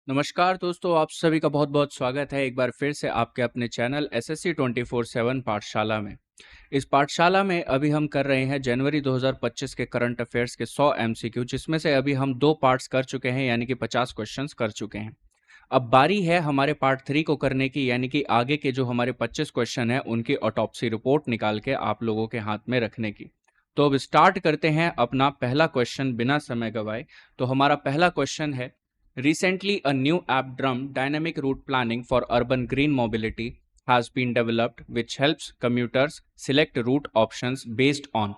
नमस्कार दोस्तों, आप सभी का बहुत बहुत स्वागत है एक बार फिर से आपके अपने चैनल एसएससी 24/7 पाठशाला में। इस पाठशाला में अभी हम कर रहे हैं जनवरी 2025 के करंट अफेयर्स के 100 एमसीक्यू, जिसमें से अभी हम 2 पार्ट्स कर चुके हैं, यानी कि 50 क्वेश्चंस कर चुके हैं। अब बारी है हमारे पार्ट 3 को करने की, यानी कि आगे के जो हमारे 25 क्वेश्चन हैं उनकी ऑटोप्सी रिपोर्ट निकाल के आप लोगों के हाथ में रखने की। तो अब स्टार्ट करते हैं अपना पहला क्वेश्चन बिना समय गवाए। तो हमारा पहला क्वेश्चन है, recently a new app drum dynamic route planning for urban green mobility has been developed which helps commuters select route options based on।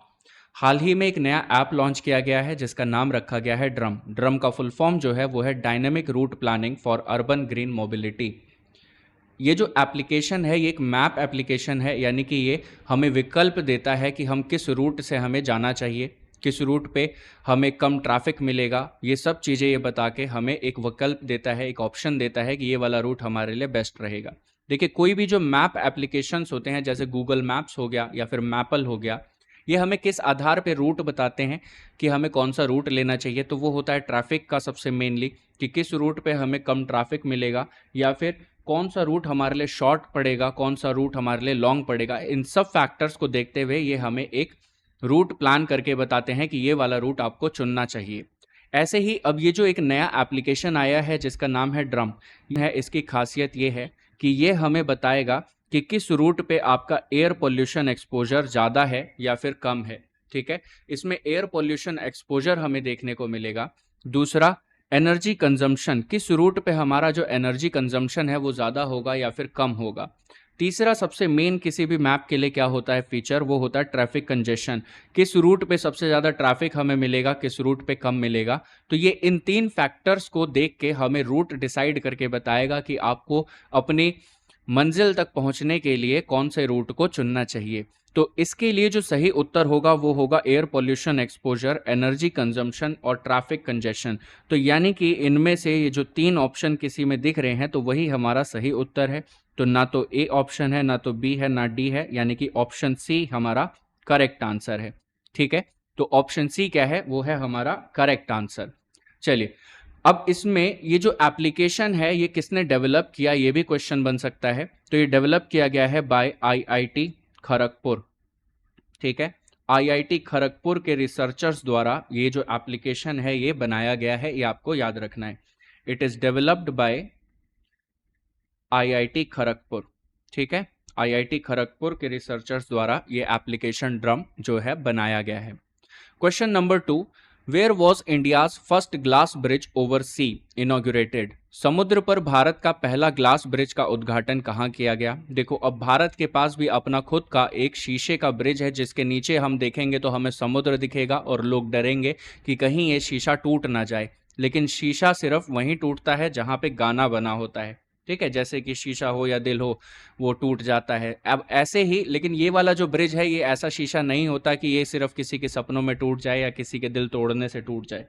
हाल ही में एक नया ऐप लॉन्च किया गया है जिसका नाम रखा गया है ड्रम का फुल फॉर्म जो है वो है dynamic route planning for urban green mobility. ये जो एप्लीकेशन है ये एक मैप एप्लीकेशन है, यानी कि ये हमें विकल्प देता है कि हम किस रूट से हमें जाना चाहिए, किस रूट पे हमें कम ट्रैफिक मिलेगा। ये सब चीज़ें ये बता के हमें एक विकल्प देता है, एक ऑप्शन देता है कि ये वाला रूट हमारे लिए बेस्ट रहेगा। देखिए, कोई भी जो मैप एप्लीकेशंस होते हैं जैसे गूगल मैप्स हो गया या फिर मैपल हो गया, ये हमें किस आधार पे रूट बताते हैं कि हमें कौन सा रूट लेना चाहिए। तो वो होता है ट्रैफिक का, सबसे मेनली कि किस रूट पे हमें कम ट्रैफिक मिलेगा या फिर कौन सा रूट हमारे लिए शॉर्ट पड़ेगा, कौन सा रूट हमारे लिए लॉन्ग पड़ेगा। इन सब फैक्टर्स को देखते हुए ये हमें एक रूट प्लान करके बताते हैं कि ये वाला रूट आपको चुनना चाहिए। ऐसे ही अब ये जो एक नया एप्लीकेशन आया है जिसका नाम है ड्रम है, इसकी खासियत ये है कि ये हमें बताएगा कि किस रूट पे आपका एयर पोल्यूशन एक्सपोजर ज़्यादा है या फिर कम है। ठीक है, इसमें एयर पोल्यूशन एक्सपोजर हमें देखने को मिलेगा। दूसरा, एनर्जी कंजम्पशन, किस रूट पे हमारा जो एनर्जी कंजम्पशन है वो ज़्यादा होगा या फिर कम होगा। तीसरा, सबसे मेन किसी भी मैप के लिए क्या होता है फीचर, वो होता है ट्रैफिक कंजेशन, किस रूट पे सबसे ज़्यादा ट्रैफिक हमें मिलेगा, किस रूट पे कम मिलेगा। तो ये इन 3 फैक्टर्स को देख के हमें रूट डिसाइड करके बताएगा कि आपको अपनी मंजिल तक पहुंचने के लिए कौन से रूट को चुनना चाहिए। तो इसके लिए जो सही उत्तर होगा वो होगा air pollution exposure, energy consumption और ट्रैफिक कंजेशन। तो यानी कि इनमें से ये जो 3 ऑप्शन किसी में दिख रहे हैं तो वही हमारा सही उत्तर है। तो ना तो ए ऑप्शन है, ना तो बी है, ना डी है, यानी कि ऑप्शन सी हमारा करेक्ट आंसर है। ठीक है, तो ऑप्शन सी क्या है, वो है हमारा करेक्ट आंसर। चलिए, अब इसमें ये जो एप्लीकेशन है ये किसने डेवलप किया, ये भी क्वेश्चन बन सकता है। तो ये डेवलप किया गया है बाय आईआईटी खड़गपुर। ठीक है, आईआईटी खड़गपुर के रिसर्चर्स द्वारा ये जो एप्लीकेशन है ये बनाया गया है, ये आपको याद रखना है। It is developed by IIT Kharagpur. ठीक है, आईआईटी खड़गपुर के रिसर्चर्स द्वारा ये एप्लीकेशन ड्रम जो है बनाया गया है। Question number 2, where was India's first glass bridge over sea inaugurated. समुद्र पर भारत का पहला ग्लास ब्रिज का उद्घाटन कहाँ किया गया। देखो, अब भारत के पास भी अपना खुद का एक शीशे का ब्रिज है जिसके नीचे हम देखेंगे तो हमें समुद्र दिखेगा और लोग डरेंगे कि कहीं ये शीशा टूट ना जाए। लेकिन शीशा सिर्फ वहीं टूटता है जहाँ पे गाना बना होता है। ठीक है, जैसे कि शीशा हो या दिल हो, वो टूट जाता है। अब ऐसे ही लेकिन ये वाला जो ब्रिज है ये ऐसा शीशा नहीं होता कि ये सिर्फ किसी के सपनों में टूट जाए या किसी के दिल तोड़ने से टूट जाए।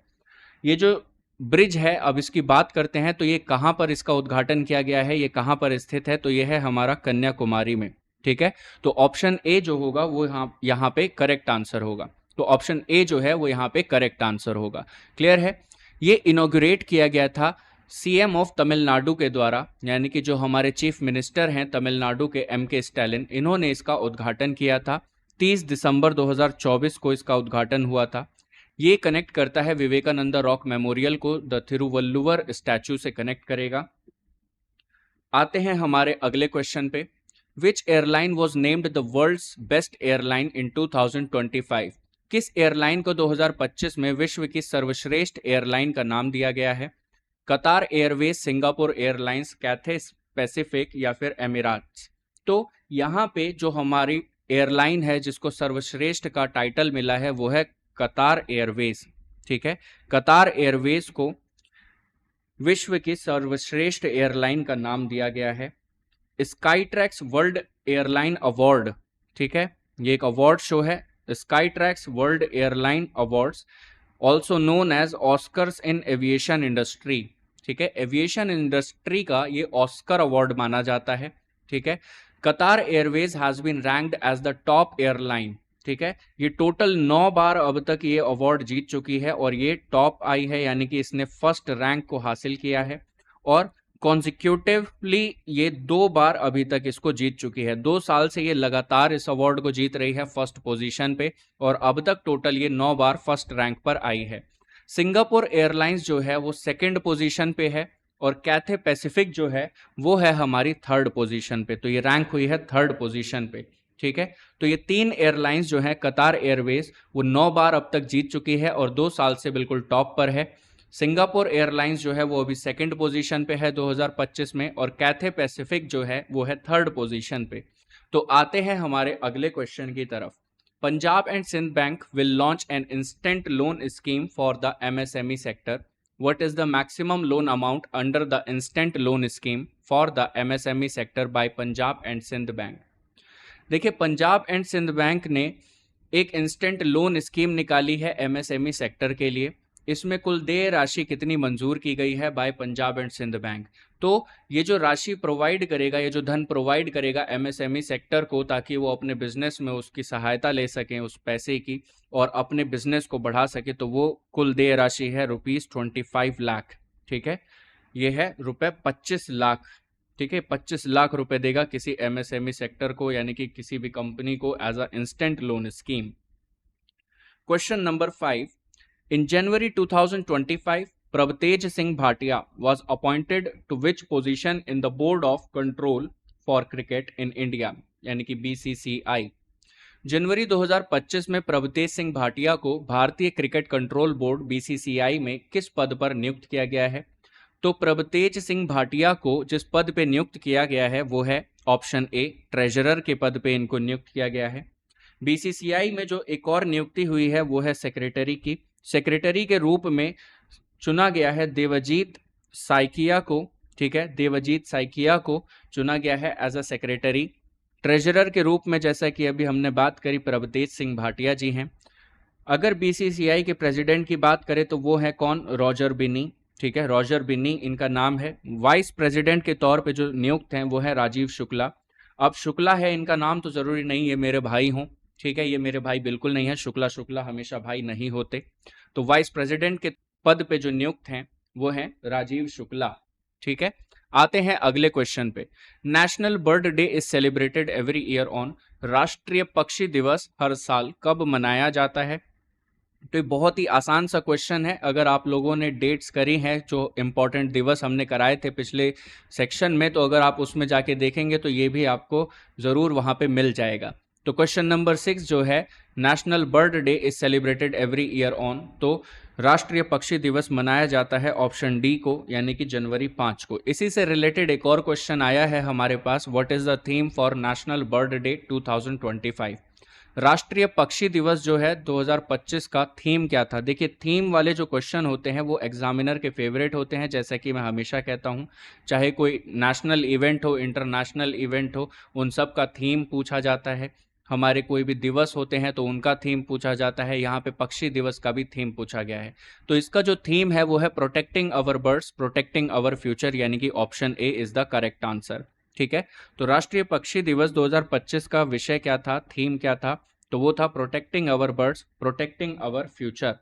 ये जो ब्रिज है, अब इसकी बात करते हैं तो ये कहाँ पर इसका उद्घाटन किया गया है, ये कहाँ पर स्थित है, तो ये है हमारा कन्याकुमारी में। ठीक है, तो ऑप्शन ए जो होगा वो यहाँ पे करेक्ट आंसर होगा। तो ऑप्शन ए जो है वो यहाँ पे करेक्ट आंसर होगा। क्लियर है, ये इनॉग्रेट किया गया था सीएम ऑफ तमिलनाडु के द्वारा, यानी कि जो हमारे चीफ मिनिस्टर हैं तमिलनाडु के एम.के. स्टालिन, इन्होंने इसका उद्घाटन किया था। 30 दिसंबर 2024 को इसका उद्घाटन हुआ था। ये कनेक्ट करता है विवेकानंदा रॉक मेमोरियल को द थिरुवल्लुवर स्टैचू से कनेक्ट करेगा। आते हैं हमारे अगले क्वेश्चन पे। Which airline was named the world's best airline in 2025। किस एयरलाइन को 2025 में विश्व की सर्वश्रेष्ठ एयरलाइन का नाम दिया गया है। Qatar Airways, Singapore airlines, Cathay Pacific या फिर एमिराट्स। तो यहाँ पे जो हमारी एयरलाइन है जिसको सर्वश्रेष्ठ का टाइटल मिला है वो है कतार एयरवेज। ठीक है, कतार एयरवेज को विश्व की सर्वश्रेष्ठ एयरलाइन का नाम दिया गया है। स्काईट्रैक्स वर्ल्ड एयरलाइन अवार्ड, ठीक है, ये एक अवार्ड शो है, Skytrax world airline awards, also known as Oscars in aviation industry. ठीक है, एविएशन इंडस्ट्री का ये ऑस्कर अवार्ड माना जाता है। ठीक है, Qatar airways has been ranked as the top airline. ठीक है, ये टोटल 9 बार अब तक ये अवार्ड जीत चुकी है और ये टॉप आई है, यानी कि इसने फर्स्ट रैंक को हासिल किया है। और कॉन्जिक्यूटिवली ये 2 बार अभी तक इसको जीत चुकी है। 2 साल से ये लगातार इस अवार्ड को जीत रही है फर्स्ट पोजीशन पे, और अब तक टोटल ये 9 बार फर्स्ट रैंक पर आई है। सिंगापुर एयरलाइंस जो है वो सेकंड पोजीशन पे है, और कैथे पैसिफिक जो है वो है हमारी थर्ड पोजीशन पे। तो ये रैंक हुई है थर्ड पोजीशन पे, ठीक है। तो ये 3 एयरलाइंस जो है, कतार एयरवेज वो 9 बार अब तक जीत चुकी है और 2 साल से बिल्कुल टॉप पर है। सिंगापुर एयरलाइंस जो है वो अभी सेकंड पोजीशन पे है 2025 में, और कैथे पैसिफिक जो है वो है थर्ड पोजीशन पे। तो आते हैं हमारे अगले क्वेश्चन की तरफ। Punjab and Sind bank will launch an instant loan scheme for the MSME sector. What is the maximum loan amount under the instant loan scheme for the MSME sector by Punjab and Sindh Bank? देखिए, Punjab and Sind bank ने एक instant loan scheme निकाली है MSME sector के लिए। इसमें कुल देय राशि कितनी मंजूर की गई है by Punjab and Sind bank? तो ये जो राशि प्रोवाइड करेगा, ये जो धन प्रोवाइड करेगा एमएसएमई सेक्टर को, ताकि वो अपने बिजनेस में उसकी सहायता ले सकें उस पैसे की और अपने बिजनेस को बढ़ा सके, तो वो कुल देय राशि है ₹25 लाख। ठीक है, ये है ₹25 लाख। ठीक है, 25 लाख रुपए देगा किसी एमएसएमई सेक्टर को, यानी कि किसी भी कंपनी को, as a instant loan scheme. Question number 5, in January 2025 Prabhtej Singh Bhatia was appointed to which position in the board of control for cricket in India, यानी कि BCCI। जनवरी 2025 में प्रभतेज सिंह भाटिया को भारतीय क्रिकेट कंट्रोल बोर्ड BCCI में किस पद पर नियुक्त किया गया है? तो प्रभतेज सिंह भाटिया को जिस पद पे नियुक्त किया गया है वो है ऑप्शन ए, ट्रेजरर के पद पे इनको नियुक्त किया गया है। बीसीसीआई में जो एक और नियुक्ति हुई है वो है सेक्रेटरी की। सेक्रेटरी के रूप में चुना गया है देवजीत साइकिया को। ठीक है, देवजीत साइकिया को चुना गया है एज अ सेक्रेटरी। ट्रेजरर के रूप में, जैसा कि अभी हमने बात करी, प्रभतेज सिंह भाटिया जी हैं। अगर बीसीसीआई के प्रेसिडेंट की बात करें तो वो है कौन? रॉजर बिनी। ठीक है, रॉजर बिन्नी इनका नाम है। वाइस प्रेसिडेंट के तौर पे जो नियुक्त हैं वो है राजीव शुक्ला। अब शुक्ला है इनका नाम, तो जरूरी नहीं ये मेरे भाई हों। ठीक है, ये मेरे भाई बिल्कुल नहीं है, शुक्ला शुक्ला हमेशा भाई नहीं होते। तो वाइस प्रेसिडेंट के पद पे जो नियुक्त हैं वो है राजीव शुक्ला। ठीक है, आते हैं अगले क्वेश्चन पे। National bird day is celebrated every year on. राष्ट्रीय पक्षी दिवस हर साल कब मनाया जाता है? तो ये बहुत ही आसान सा क्वेश्चन है। अगर आप लोगों ने डेट्स करी हैं, जो इंपॉर्टेंट दिवस हमने कराए थे पिछले सेक्शन में, तो अगर आप उसमें जाके देखेंगे तो ये भी आपको ज़रूर वहाँ पे मिल जाएगा। तो क्वेश्चन नंबर 6 जो है, national bird day is celebrated every year on, तो राष्ट्रीय पक्षी दिवस मनाया जाता है ऑप्शन डी को, यानी कि जनवरी 5 को। इसी से रिलेटेड एक और क्वेश्चन आया है हमारे पास, what is the theme for national bird day 2025? राष्ट्रीय पक्षी दिवस जो है 2025 का थीम क्या था? देखिए, थीम वाले जो क्वेश्चन होते हैं वो एग्जामिनर के फेवरेट होते हैं, जैसा कि मैं हमेशा कहता हूं। चाहे कोई नेशनल इवेंट हो, इंटरनेशनल इवेंट हो, उन सब का थीम पूछा जाता है। हमारे कोई भी दिवस होते हैं तो उनका थीम पूछा जाता है। यहाँ पे पक्षी दिवस का भी थीम पूछा गया है। तो इसका जो थीम है वो है protecting our birds, protecting our future, यानी कि option A is the correct answer. ठीक है, तो राष्ट्रीय पक्षी दिवस 2025 का विषय क्या था, थीम क्या था? तो वो था protecting our birds, protecting our future.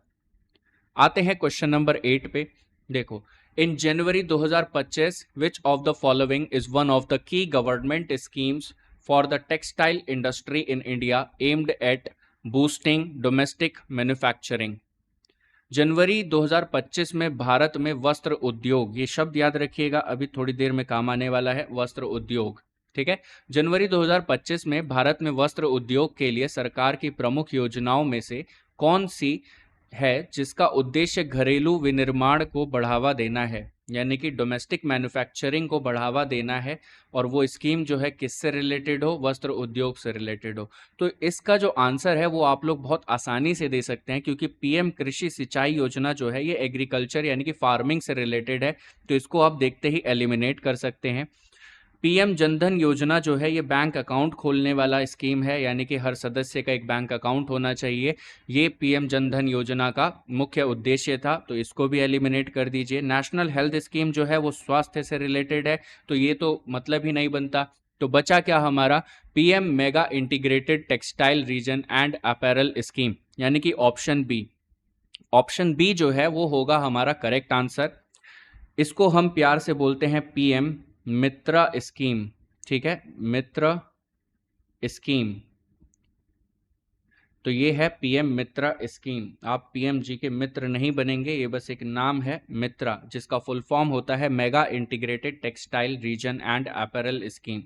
आते हैं क्वेश्चन नंबर 8 पे। देखो, in January 2025 which of the following is one of the key government schemes for the textile industry in India aimed at boosting domestic manufacturing? जनवरी 2025 में भारत में वस्त्र उद्योग, ये शब्द याद रखिएगा, अभी थोड़ी देर में काम आने वाला है, वस्त्र उद्योग। ठीक है, जनवरी 2025 में भारत में वस्त्र उद्योग के लिए सरकार की प्रमुख योजनाओं में से कौन सी है जिसका उद्देश्य घरेलू विनिर्माण को बढ़ावा देना है, यानी कि डोमेस्टिक मैन्युफैक्चरिंग को बढ़ावा देना है? और वो स्कीम जो है किससे रिलेटेड हो? वस्त्र उद्योग से रिलेटेड हो। तो इसका जो आंसर है वो आप लोग बहुत आसानी से दे सकते हैं, क्योंकि पीएम कृषि सिंचाई योजना जो है ये एग्रीकल्चर यानी कि फार्मिंग से रिलेटेड है, तो इसको आप देखते ही एलिमिनेट कर सकते हैं। पीएम जनधन योजना जो है ये बैंक अकाउंट खोलने वाला स्कीम है, यानी कि हर सदस्य का एक बैंक अकाउंट होना चाहिए। ये पीएम जनधन योजना का मुख्य उद्देश्य था, तो इसको भी एलिमिनेट कर दीजिए। नेशनल हेल्थ स्कीम जो है वो स्वास्थ्य से रिलेटेड है, तो ये तो मतलब ही नहीं बनता। तो बचा क्या हमारा? PM mega integrated textile reason and apparel scheme, यानी कि ऑप्शन बी। ऑप्शन बी जो है वो होगा हमारा करेक्ट आंसर। इसको हम प्यार से बोलते हैं पीएम मित्र स्कीम। ठीक है, मित्र स्कीम। तो ये है पीएम मित्रा स्कीम। आप पीएमजी के मित्र नहीं बनेंगे, ये बस एक नाम है मित्रा, जिसका फुल फॉर्म होता है mega integrated textile reason and apparel scheme.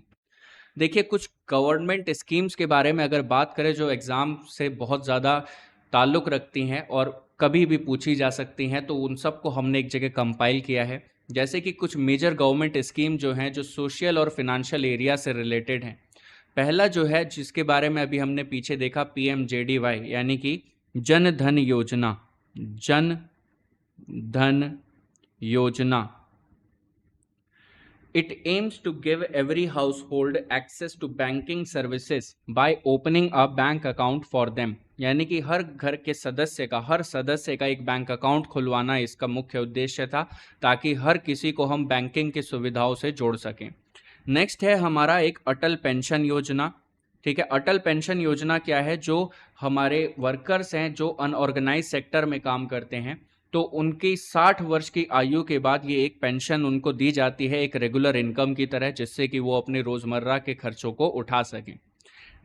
देखिए, कुछ गवर्नमेंट स्कीम्स के बारे में अगर बात करें जो एग्ज़ाम से बहुत ज़्यादा ताल्लुक़ रखती हैं और कभी भी पूछी जा सकती हैं, तो उन सब को हमने एक जगह कंपाइल किया है। जैसे कि कुछ मेजर गवर्नमेंट स्कीम जो हैं, जो सोशल और फिनेंशियल एरिया से रिलेटेड हैं। पहला जो है, जिसके बारे में अभी हमने पीछे देखा, पीएमजेडीवाई, यानी कि जन धन योजना। जन धन योजना। It aims to give every household access to banking services by opening a bank account for them। यानी कि हर घर के सदस्य का, हर सदस्य का एक बैंक अकाउंट खुलवाना इसका मुख्य उद्देश्य था, ताकि हर किसी को हम बैंकिंग की सुविधाओं से जोड़ सकें। नेक्स्ट है हमारा एक अटल पेंशन योजना। ठीक है, अटल पेंशन योजना क्या है? जो हमारे वर्कर्स हैं, जो अनऑर्गेनाइज सेक्टर में काम करते हैं, तो उनकी 60 वर्ष की आयु के बाद ये एक पेंशन उनको दी जाती है, एक रेगुलर इनकम की तरह, जिससे कि वो अपने रोज़मर्रा के खर्चों को उठा सकें।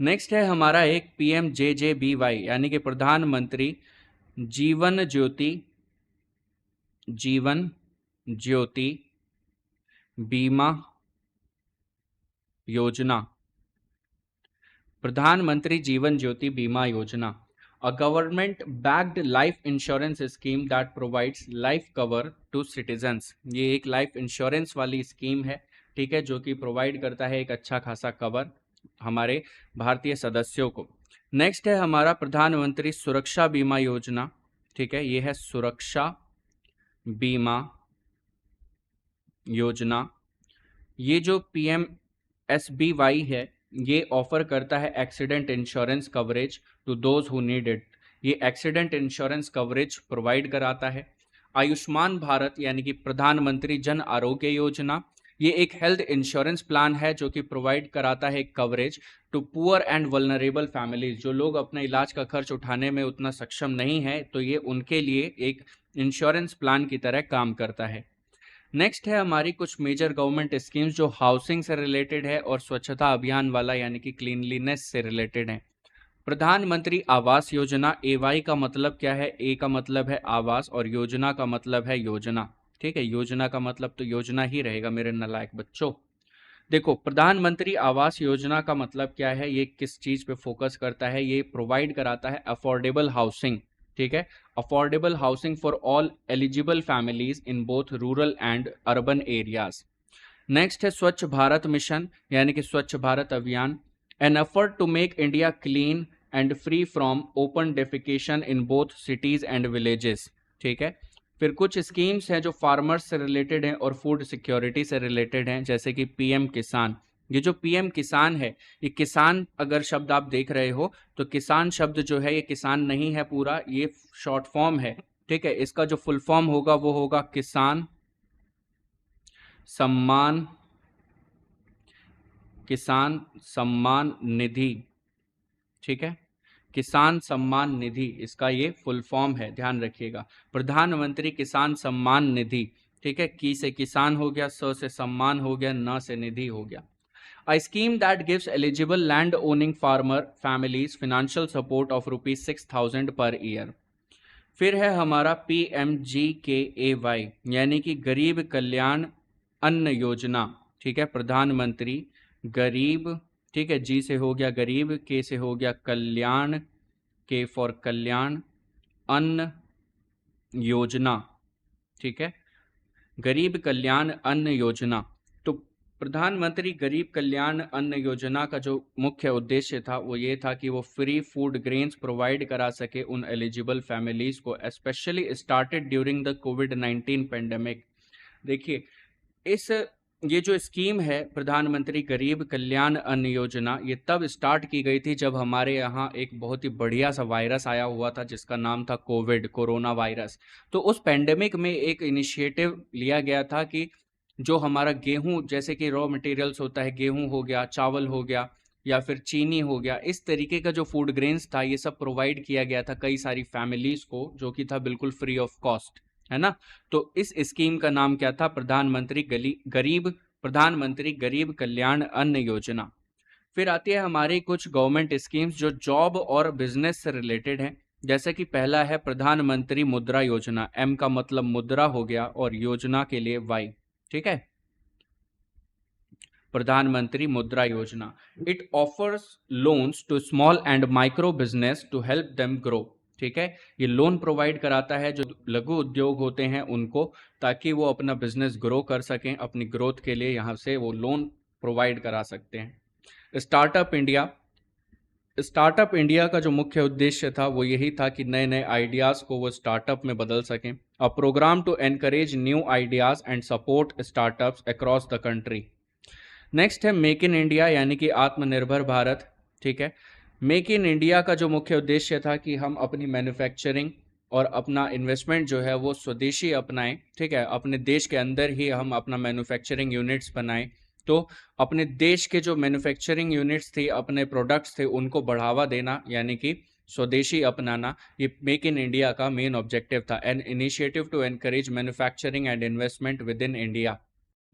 नेक्स्ट है हमारा एक पीएमजेजेबीवाई, यानी कि प्रधानमंत्री जीवन ज्योति बीमा योजना। प्रधानमंत्री जीवन ज्योति बीमा योजना, a government backed life insurance scheme that provides life cover to citizens। ये एक लाइफ इंश्योरेंस वाली स्कीम है, ठीक है, जो कि प्रोवाइड करता है एक अच्छा खासा कवर हमारे भारतीय सदस्यों को। नेक्स्ट है हमारा प्रधानमंत्री सुरक्षा बीमा योजना। ठीक है, ये है सुरक्षा बीमा योजना। ये जो पीएमएसबीवाई है, ये ऑफर करता है accident insurance coverage to those who need it. ये एक्सीडेंट इंश्योरेंस कवरेज प्रोवाइड कराता है। आयुष्मान भारत, यानी कि प्रधानमंत्री जन आरोग्य योजना, ये एक हेल्थ इंश्योरेंस प्लान है जो कि प्रोवाइड कराता है coverage to poor and vulnerable families. जो लोग अपने इलाज का खर्च उठाने में उतना सक्षम नहीं है, तो ये उनके लिए एक इंश्योरेंस प्लान की तरह काम करता है। नेक्स्ट है हमारी कुछ मेजर गवर्नमेंट स्कीम्स जो हाउसिंग से रिलेटेड है और स्वच्छता अभियान वाला, यानी कि क्लीनलीनेस से रिलेटेड है। प्रधानमंत्री आवास योजना। एवाई का मतलब क्या है? ए का मतलब है आवास और योजना का मतलब है योजना। ठीक है, योजना का मतलब तो योजना ही रहेगा मेरे नालायक बच्चों। देखो, प्रधानमंत्री आवास योजना का मतलब क्या है, ये किस चीज पे फोकस करता है? ये प्रोवाइड कराता है अफोर्डेबल हाउसिंग। ठीक है, affordable housing for all eligible families in both rural and urban areas. Next है स्वच्छ भारत मिशन, यानी कि Swachh Bharat Abhiyan, an effort to make India clean and free from open defecation in both cities and villages. ठीक है, फिर कुछ schemes हैं जो farmers से रिलेटेड हैं और फूड सिक्योरिटी से रिलेटेड हैं, जैसे कि पीएम किसान। ये जो पीएम किसान है, ये किसान अगर शब्द आप देख रहे हो, तो किसान शब्द जो है ये किसान नहीं है पूरा, ये शॉर्ट फॉर्म है। ठीक है, इसका जो फुल फॉर्म होगा वो होगा किसान सम्मान निधि। ठीक है, किसान सम्मान निधि, इसका ये फुल फॉर्म है, ध्यान रखिएगा, प्रधानमंत्री किसान सम्मान निधि। ठीक है, की से किसान हो गया, स से सम्मान हो गया, न से निधि हो गया। A scheme that gives eligible land owning farmer families financial support of ₹6,000 per year। फिर है हमारा PMGKAY, यानी कि गरीब कल्याण अन्न योजना। ठीक है, प्रधानमंत्री गरीब, ठीक है, जी से हो गया गरीब, के से हो गया कल्याण, के फॉर कल्याण, अन्न योजना। ठीक है, गरीब कल्याण अन्न योजना। तो प्रधानमंत्री गरीब कल्याण अन्न योजना का जो मुख्य उद्देश्य था वो ये था कि वो फ्री फूड ग्रेन्स प्रोवाइड करा सके उन एलिजिबल फैमिलीज को, स्पेशली स्टार्टेड ड्यूरिंग द कोविड-19 पेंडेमिक। देखिए, ये जो स्कीम है प्रधानमंत्री गरीब कल्याण अन्न योजना, ये तब स्टार्ट की गई थी जब हमारे यहाँ एक बहुत ही बढ़िया सा वायरस आया हुआ था जिसका नाम था कोरोना वायरस। तो उस पेंडेमिक में एक इनिशिएटिव लिया गया था कि जो हमारा गेहूं, जैसे कि रॉ मटेरियल्स होता है, गेहूं हो गया, चावल हो गया, या फिर चीनी हो गया, इस तरीके का जो फूड ग्रेन्स था ये सब प्रोवाइड किया गया था कई सारी फैमिलीज को, जो कि था बिल्कुल फ्री ऑफ कॉस्ट। है ना। तो इस स्कीम का नाम क्या था? प्रधानमंत्री गरीब कल्याण अन्न योजना। फिर आती है हमारी कुछ गवर्नमेंट स्कीम्स जो जॉब और बिजनेस से रिलेटेड हैं। जैसे कि पहला है प्रधानमंत्री मुद्रा योजना। एम का मतलब मुद्रा हो गया और योजना के लिए वाई। ठीक है, Pradhan Mantri Mudra Yojana. It offers loans to small and micro business to help them grow. ठीक है, ये लोन प्रोवाइड कराता है जो लघु उद्योग होते हैं उनको, ताकि वो अपना बिजनेस ग्रो कर सकें। अपनी ग्रोथ के लिए यहाँ से वो लोन प्रोवाइड करा सकते हैं। स्टार्टअप इंडिया का जो मुख्य उद्देश्य था वो यही था कि नए नए आइडियाज को वो स्टार्टअप में बदल सकें। A programme to encourage new ideas and support startups across the country. Next है मेक इन इंडिया, यानी कि आत्मनिर्भर भारत। ठीक है, मेक इन इंडिया का जो मुख्य उद्देश्य था कि हम अपनी मैन्युफैक्चरिंग और अपना इन्वेस्टमेंट जो है वो स्वदेशी अपनाएं। ठीक है, अपने देश के अंदर ही हम अपना मैन्युफैक्चरिंग यूनिट्स बनाएं। तो अपने देश के जो मैन्युफैक्चरिंग यूनिट्स थी, अपने प्रोडक्ट्स थे, उनको बढ़ावा देना, यानी कि स्वदेशी अपनाना, ये मेक इन इंडिया का मेन ऑब्जेक्टिव था। An initiative to encourage manufacturing and investment within India.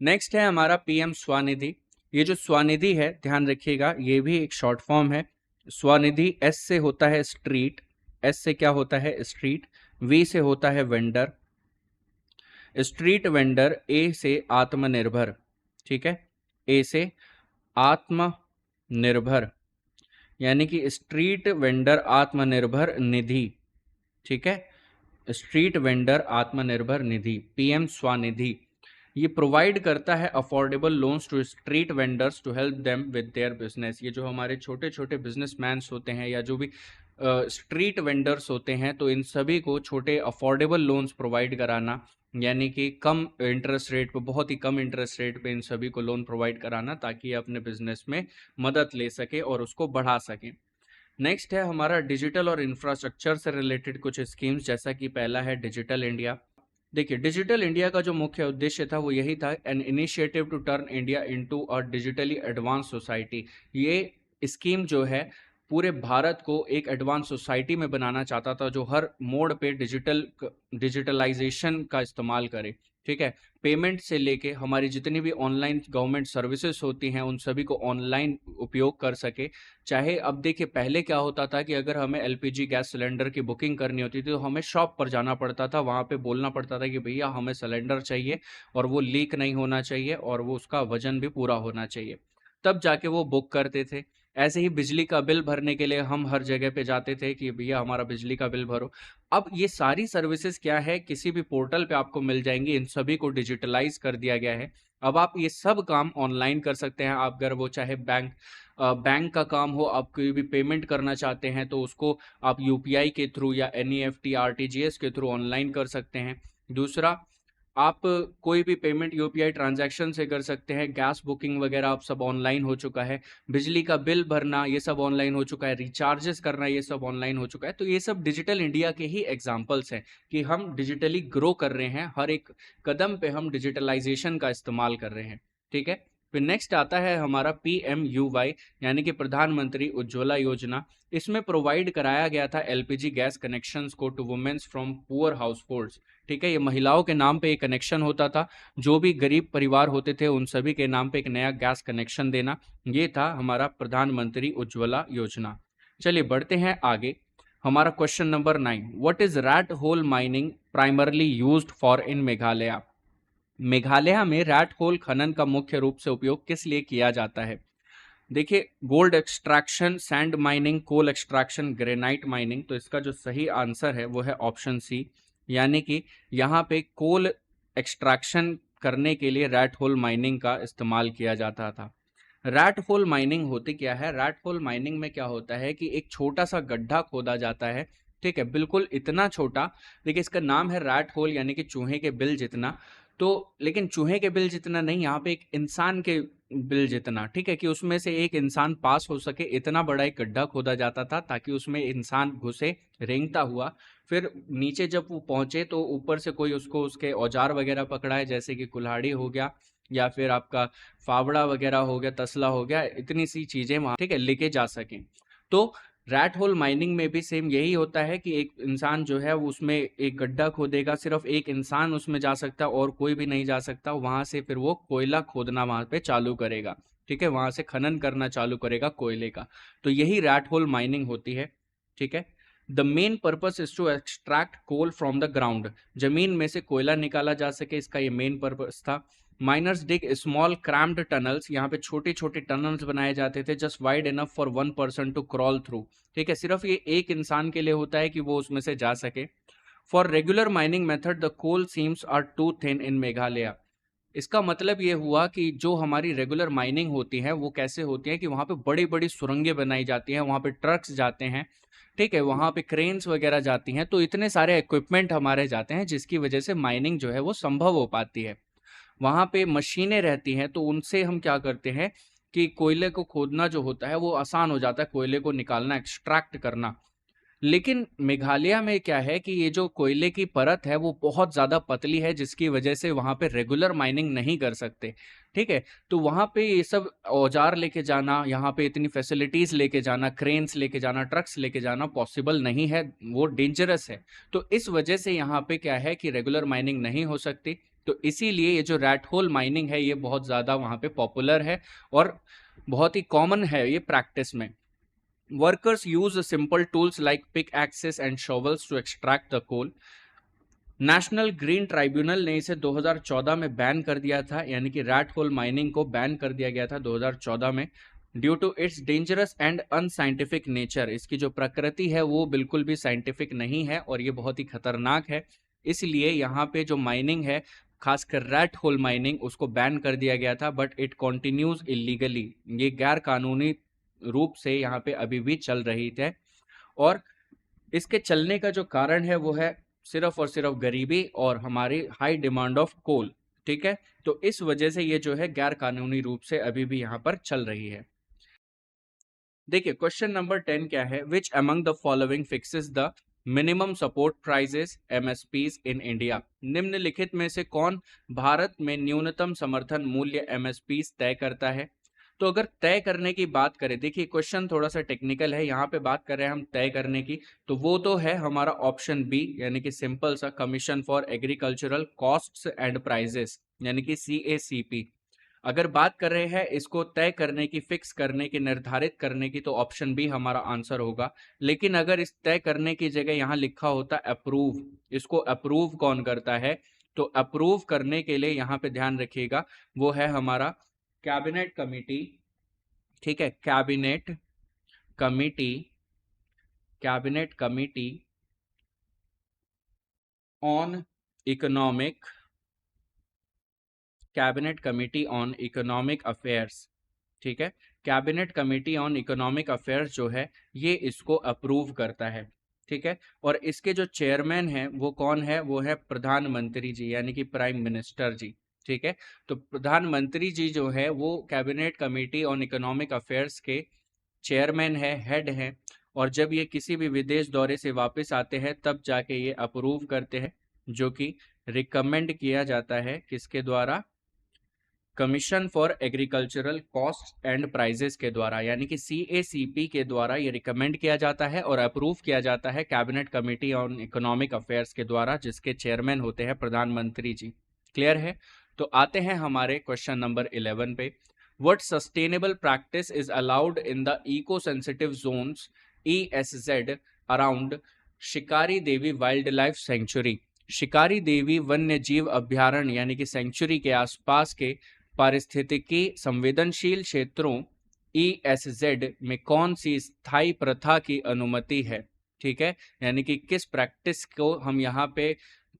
Next है हमारा पीएम स्वनिधि। ये जो स्वनिधि है, ध्यान रखिएगा, ये भी एक शॉर्ट फॉर्म है। स्वनिधि एस से होता है स्ट्रीट, एस से क्या होता है? स्ट्रीट। वी से होता है वेंडर, स्ट्रीट वेंडर। ए से आत्मनिर्भर। ठीक है, ए से आत्मनिर्भर, यानी कि स्ट्रीट वेंडर आत्मनिर्भर निधि। ठीक है, street vendor Atmanirbhar Nidhi, PM Svanidhi. ये प्रोवाइड करता है affordable loans to street vendors to help them with their business. ये जो हमारे छोटे छोटे बिजनेसमैन होते हैं या जो भी स्ट्रीट वेंडर्स होते हैं, तो इन सभी को छोटे अफोर्डेबल लोन्स प्रोवाइड कराना, यानी कि कम इंटरेस्ट रेट पे, बहुत ही कम इंटरेस्ट रेट पे इन सभी को लोन प्रोवाइड कराना, ताकि ये अपने बिजनेस में मदद ले सके और उसको बढ़ा सकें। नेक्स्ट है हमारा डिजिटल और इंफ्रास्ट्रक्चर से रिलेटेड कुछ स्कीम्स। जैसा कि पहला है डिजिटल इंडिया। देखिए, डिजिटल इंडिया का जो मुख्य उद्देश्य था वो यही था, an initiative to turn India into a digitally advance society. ये स्कीम जो है पूरे भारत को एक एडवांस सोसाइटी में बनाना चाहता था, जो हर मोड़ पे डिजिटलाइजेशन का इस्तेमाल करे। ठीक है, पेमेंट से लेके हमारी जितनी भी ऑनलाइन गवर्नमेंट सर्विसेज होती हैं उन सभी को ऑनलाइन उपयोग कर सके। चाहे अब देखिए, पहले क्या होता था कि अगर हमें एलपीजी गैस सिलेंडर की बुकिंग करनी होती थी तो हमें शॉप पर जाना पड़ता था, वहाँ पे बोलना पड़ता था कि भैया हमें सिलेंडर चाहिए और वो लीक नहीं होना चाहिए और वो उसका वजन भी पूरा होना चाहिए, तब जाके वो बुक करते थे। ऐसे ही बिजली का बिल भरने के लिए हम हर जगह पे जाते थे कि भैया हमारा बिजली का बिल भरो। अब ये सारी सर्विसेज क्या है, किसी भी पोर्टल पे आपको मिल जाएंगी। इन सभी को डिजिटलाइज कर दिया गया है। अब आप ये सब काम ऑनलाइन कर सकते हैं। आप अगर वो चाहे बैंक का काम हो, आप कोई भी पेमेंट करना चाहते हैं तो उसको आप यूपीआई के थ्रू या एनईएफटी आरटीजीएस के थ्रू ऑनलाइन कर सकते हैं। दूसरा, आप कोई भी पेमेंट यूपीआई ट्रांजैक्शन से कर सकते हैं। गैस बुकिंग वगैरह अब सब ऑनलाइन हो चुका है। बिजली का बिल भरना ये सब ऑनलाइन हो चुका है। रिचार्जेस करना ये सब ऑनलाइन हो चुका है। तो ये सब डिजिटल इंडिया के ही एग्जांपल्स हैं कि हम डिजिटली ग्रो कर रहे हैं, हर एक कदम पे हम डिजिटलाइजेशन का इस्तेमाल कर रहे हैं। ठीक है, फिर नेक्स्ट आता है हमारा PMUY, यानी कि प्रधानमंत्री उज्ज्वला योजना। इसमें प्रोवाइड कराया गया था एलपीजी गैस कनेक्शंस को to womens from poor households. ठीक है, ये महिलाओं के नाम पे एक कनेक्शन होता था। जो भी गरीब परिवार होते थे उन सभी के नाम पे एक नया गैस कनेक्शन देना, ये था हमारा प्रधानमंत्री उज्ज्वला योजना। चलिए बढ़ते हैं आगे। हमारा question number 9, what is rat hole mining primarily used for in Meghalaya? Meghalaya में रैट होल खनन का मुख्य रूप से उपयोग किस लिए किया जाता है? देखिए, गोल्ड एक्सट्रैक्शन, सैंड माइनिंग, कोल एक्सट्रैक्शन, ग्रेनाइट माइनिंग। तो इसका जो सही आंसर है वो है ऑप्शन सी, यानी कि यहाँ पे कोल एक्सट्रैक्शन करने के लिए रैट होल माइनिंग का इस्तेमाल किया जाता था। रैट होल माइनिंग होती क्या है? रैट होल माइनिंग में क्या होता है कि एक छोटा सा गड्ढा खोदा जाता है। ठीक है, बिल्कुल इतना छोटा। देखिए, इसका नाम है रैट होल, यानी कि चूहे के बिल जितना। तो लेकिन चूहे के बिल जितना नहीं, यहाँ पे एक इंसान के बिल जितना। ठीक है, कि उसमें से एक इंसान पास हो सके, इतना बड़ा एक गड्ढा खोदा जाता था ताकि उसमें इंसान घुसे रेंगता हुआ। फिर नीचे जब वो पहुंचे तो ऊपर से कोई उसको उसके औजार वगैरह पकड़ाए, जैसे कि कुल्हाड़ी हो गया या फिर आपका फावड़ा वगैरह हो गया, तसला हो गया, इतनी सी चीजें वहां, ठीक है, लेके जा सकें। तो रैट होल माइनिंग में भी सेम यही होता है कि एक इंसान जो है वो उसमें एक गड्ढा खोदेगा, सिर्फ एक इंसान उसमें जा सकता है और कोई भी नहीं जा सकता। वहां से फिर वो कोयला खोदना वहां पे चालू करेगा, ठीक है, वहां से खनन करना चालू करेगा कोयले का। तो यही रैट होल माइनिंग होती है, ठीक है। The main purpose is to extract coal from the ground, जमीन में से कोयला निकाला जा सके, इसका ये मेन पर्पस था। Miners dig small crammed tunnels, यहाँ पे छोटे छोटे टनल्स बनाए जाते थे, just wide enough for one person to crawl through, ठीक है, सिर्फ ये एक इंसान के लिए होता है कि वो उसमें से जा सके। For regular mining method the coal seams are too thin in Meghalaya. इसका मतलब ये हुआ कि जो हमारी रेगुलर माइनिंग होती है वो कैसे होती है कि वहाँ पे बड़ी बड़ी सुरंगें बनाई जाती हैं, वहाँ पे ट्रक्स जाते हैं, ठीक है, वहाँ पे क्रेन्स वगैरह जाती हैं, तो इतने सारे इक्विपमेंट हमारे जाते हैं जिसकी वजह से माइनिंग जो है वो संभव हो पाती है। वहाँ पे मशीनें रहती हैं, तो उनसे हम क्या करते हैं कि कोयले को खोदना जो होता है वो आसान हो जाता है, कोयले को निकालना, एक्सट्रैक्ट करना। लेकिन मेघालय में क्या है कि ये जो कोयले की परत है वो बहुत ज़्यादा पतली है, जिसकी वजह से वहाँ पे रेगुलर माइनिंग नहीं कर सकते, ठीक है। तो वहाँ पे ये सब औजार लेके जाना, यहाँ पे इतनी फैसिलिटीज़ लेके जाना, क्रेन्स लेके जाना, ट्रक्स लेके जाना पॉसिबल नहीं है, वो डेंजरस है। तो इस वजह से यहाँ पे क्या है कि रेगुलर माइनिंग नहीं हो सकती। तो इसीलिए ये जो रैट होल माइनिंग है ये बहुत ज़्यादा वहाँ पे पॉपुलर है और बहुत ही कॉमन है ये प्रैक्टिस में। Workers use simple tools like pickaxes and shovels to extract the coal. National green tribunal ने इसे 2014 में बैन कर दिया था, यानी कि रैट होल माइनिंग को बैन कर दिया गया था 2014 में, due to its dangerous and unscientific nature. इसकी जो प्रकृति है वो बिल्कुल भी साइंटिफिक नहीं है और ये बहुत ही खतरनाक है, इसलिए यहाँ पे जो माइनिंग है, खासकर रैट होल माइनिंग, उसको बैन कर दिया गया था। बट इट कॉन्टिन्यूज इलीगली, ये गैर कानूनी रूप से यहाँ पे अभी भी चल रही है। और इसके चलने का जो कारण है वो है सिर्फ और सिर्फ गरीबी और हमारी हाई डिमांड ऑफ कोल, ठीक है। तो इस वजह से ये जो है गैर कानूनी रूप से अभी भी यहाँ पर चल रही है। देखिए क्वेश्चन नंबर 10 क्या है, which among the following fixes the minimum support prices MSPs in India. निम्नलिखित में से कौन भारत में न्यूनतम समर्थन मूल्य एमएसपीज तय करता है। तो अगर तय करने की बात करें, देखिए क्वेश्चन थोड़ा सा टेक्निकल है, यहाँ पे बात कर रहे हैं हम तय करने की, तो वो तो है हमारा ऑप्शन बी, यानी कि सिंपल सा commission for agricultural costs and prices, यानी कि CACP। अगर बात कर रहे हैं इसको तय करने की, फिक्स करने की, निर्धारित करने की, तो ऑप्शन बी हमारा आंसर होगा। लेकिन अगर इस तय करने की जगह यहाँ लिखा होता अप्रूव, इसको अप्रूव कौन करता है, तो अप्रूव करने के लिए यहाँ पे ध्यान रखिएगा वो है हमारा कैबिनेट कमिटी, ठीक है, cabinet committee on economic, cabinet committee on economic affairs, ठीक है, cabinet committee on economic affairs जो है ये इसको अप्रूव करता है, ठीक है। और इसके जो चेयरमैन हैं वो कौन है, वो है प्रधानमंत्री जी, यानी कि प्राइम मिनिस्टर जी, ठीक है। तो प्रधानमंत्री जी जो है वो cabinet committee on economic affairs के चेयरमैन है, हेड है। और जब ये किसी भी विदेश दौरे से वापस आते हैं तब जाके ये अप्रूव करते हैं, जो कि रिकमेंड किया जाता है किसके द्वारा, commission for agricultural cost and prices के द्वारा, यानी कि CACP के द्वारा ये रिकमेंड किया जाता है और अप्रूव किया जाता है cabinet committee on economic affairs के द्वारा, जिसके चेयरमैन होते हैं प्रधानमंत्री जी। क्लियर है। तो आते हैं हमारे क्वेश्चन नंबर 11 पे। What sustainable practice is allowed in the eco sensitive zones ESZ around Shikari Devi wild life sanctuary. शिकारी देवी वन्य जीव अभ्यारण्य यानी कि सेंचुरी के आसपास के पारिस्थितिकी संवेदनशील क्षेत्रों ESZ में कौन सी स्थायी प्रथा की अनुमति है, ठीक है, यानी कि किस प्रैक्टिस को हम यहाँ पे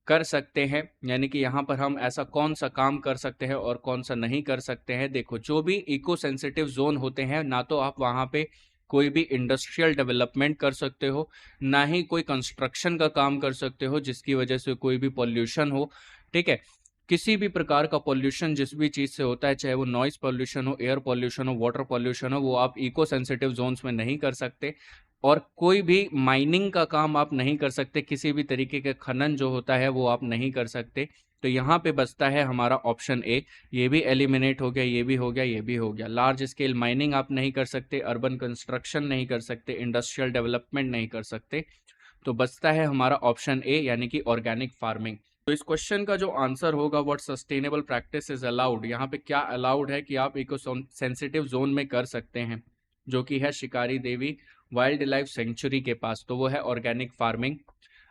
कर सकते हैं, यानी कि यहाँ पर हम ऐसा कौन सा काम कर सकते हैं और कौन सा नहीं कर सकते हैं। देखो जो भी इको सेंसिटिव जोन होते हैं, ना तो आप वहाँ पे कोई भी इंडस्ट्रियल डेवलपमेंट कर सकते हो, ना ही कोई कंस्ट्रक्शन का काम कर सकते हो जिसकी वजह से कोई भी पॉल्यूशन हो, ठीक है। किसी भी प्रकार का पॉल्यूशन जिस भी चीज़ से होता है, चाहे वो नॉइस पॉल्यूशन हो, एयर पॉल्यूशन हो, वाटर पॉल्यूशन हो, वो आप इको सेंसिटिव जोन्स में नहीं कर सकते। और कोई भी माइनिंग का काम आप नहीं कर सकते, किसी भी तरीके के खनन जो होता है वो आप नहीं कर सकते। तो यहाँ पे बचता है हमारा ऑप्शन ए। ये भी एलिमिनेट हो गया, ये भी हो गया, ये भी हो गया। लार्ज स्केल माइनिंग आप नहीं कर सकते, अर्बन कंस्ट्रक्शन नहीं कर सकते, इंडस्ट्रियल डेवलपमेंट नहीं कर सकते, तो बचता है हमारा ऑप्शन ए यानी कि ऑर्गेनिक फार्मिंग। तो इस क्वेश्चन का जो आंसर होगा what sustainable practice is allowed, यहाँ पे क्या अलाउड है कि आप इको सेंसिटिव जोन में कर सकते हैं, जो कि है शिकारी देवी वाइल्ड लाइफ सेंचुरी के पास, तो वो है ऑर्गेनिक फार्मिंग।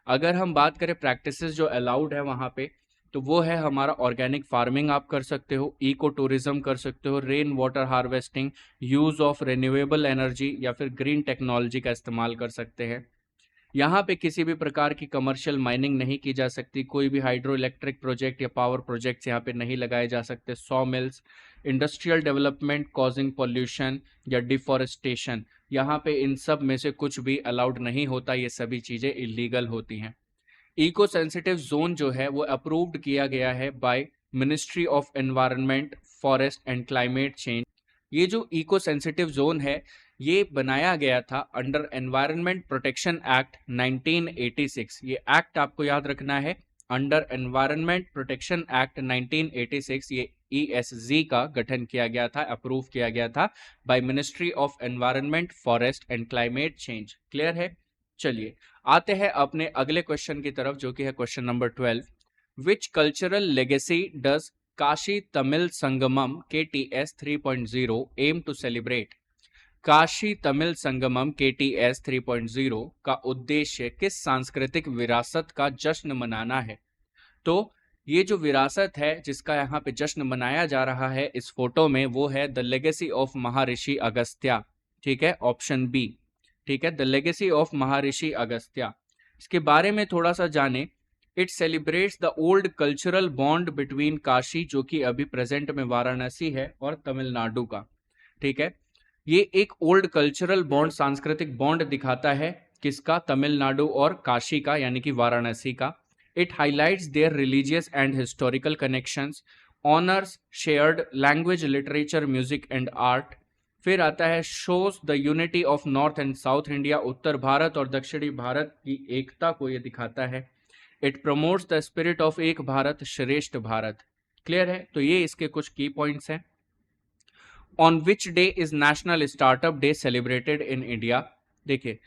अगर हम बात करें प्रैक्टिसेस जो अलाउड है वहाँ पे, तो वो है हमारा ऑर्गेनिक फार्मिंग आप कर सकते हो, इको टूरिज्म कर सकते हो, rain water harvesting, use of renewable energy या फिर ग्रीन टेक्नोलॉजी का इस्तेमाल कर सकते हैं। यहाँ पे किसी भी प्रकार की कमर्शियल माइनिंग नहीं की जा सकती, कोई भी हाइड्रो इलेक्ट्रिक प्रोजेक्ट या पावर प्रोजेक्ट्स यहाँ पे नहीं लगाए जा सकते, saw mills, industrial development causing pollution या डिफॉरेस्टेशन, यहाँ पे इन सब में से कुछ भी अलाउड नहीं होता, ये सभी चीज़ें इलीगल होती हैं। इको सेंसिटिव जोन जो है वो अप्रूव्ड किया गया है by ministry of environment, forest and climate change. ये जो इको सेंसिटिव जोन है ये बनाया गया था अंडर एनवायरनमेंट प्रोटेक्शन एक्ट 1986। ये एक्ट आपको याद रखना है, अंडर एनवायरनमेंट प्रोटेक्शन एक्ट 1986, ये ESG का गठन किया गया था, अप्रूव किया गया था by ministry of environment, forest and climate change. Clear है? चलिए आते हैं अपने अगले क्वेश्चन की तरफ, जो कि है question number 12। Which cultural legacy does Kashi Tamil Sangamam KTS 3.0 aim to celebrate? Kashi Tamil Sangamam KTS 3.0 का उद्देश्य किस सांस्कृतिक विरासत का जश्न मनाना है? तो ये जो विरासत है जिसका यहाँ पे जश्न मनाया जा रहा है इस फोटो में, वो है द लेगेसी ऑफ महर्षि अगस्त्या। ठीक है, ऑप्शन बी। ठीक है, द लेगेसी ऑफ महर्षि अगस्त्या। इसके बारे में थोड़ा सा जाने। It celebrates the old cultural bond between Kashi, जो कि अभी प्रेजेंट में वाराणसी है, और तमिलनाडु का। ठीक है, ये एक ओल्ड कल्चरल बॉन्ड, सांस्कृतिक बॉन्ड दिखाता है, किसका? तमिलनाडु और काशी का, यानी कि वाराणसी का। It highlights their religious and historical connections, honours shared language, literature, music and art. फिर आता है shows the unity of north and south India, उत्तर भारत और दक्षिणी भारत की एकता को ये दिखाता है। It promotes the spirit of Ek Bharat श्रेष्ठ भारत। क्लियर है? तो ये इसके कुछ की पॉइंट्स हैं। On which day is national startup day celebrated in India? देखिए